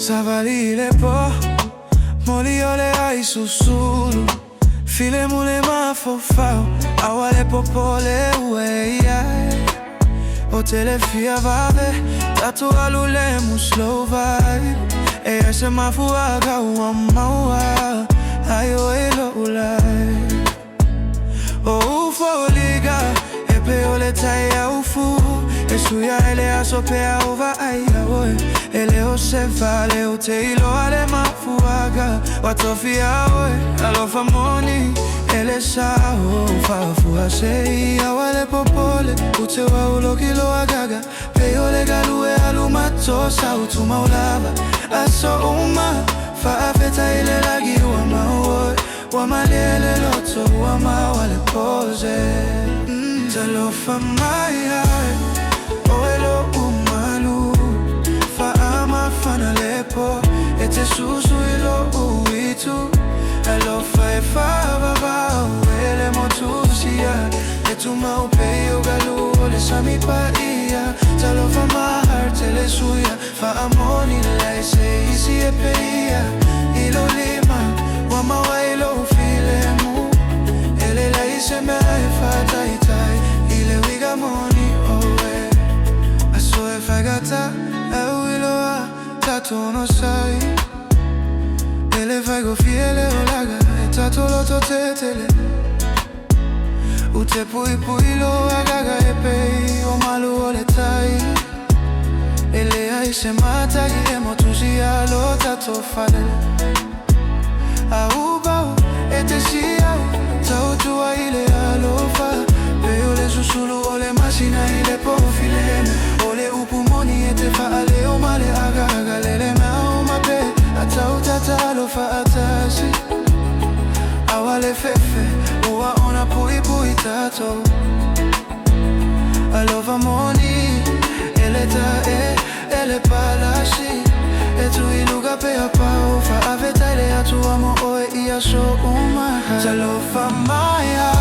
Savalile po Moliole ai susulu File mule mafofao Awale popole uei Hotele fia vave Tatu alule mu slow vibe Eya se mafuaga uamaua Ayo elo ulai O ufoliga Epe ole taya ufu Esuya ele asopea uva aya oe Ele osefa le uteilo ale mafuaga Watofia oe alofa moni Ele sao fafua sei Awale popole utewa ulokilo agaga Peyole galue alumatosa utuma ulava Aso uma faafeta ile lagi wama oe Wamalele loto wama wale pose Talofa maya Oelo umalu Faama fanalepo Ete susu ilo uitu Alofa efa baba Uele motusia Etuma upeyo galu Ole sami paia Talofa mahar tele suya Faamoni laise isi epeia Ilo lima Wama wa ilo filemu Ele laise me efa taitai Ile wiga moni owe Aso efa gata Ewiloa Tato no sai Ele faigo fiele olaga Tato loto tetele Ute pui pui lo agaga epei O malu ole tai Ele aise mata Guillermo tuzia lo tato falele Aubau ete siau Tautua ile alofa Peole susulu ole masina ile pofileme Ole upumoni ete faale o male agaga lele mao mape Atau tata alofa atasi Awale fefe Ua ona pui pui tato Alova moni Ele ta ele palashi Etu iluga pe apau Fa aveta ile atu amo oe ia so uma Talofa maya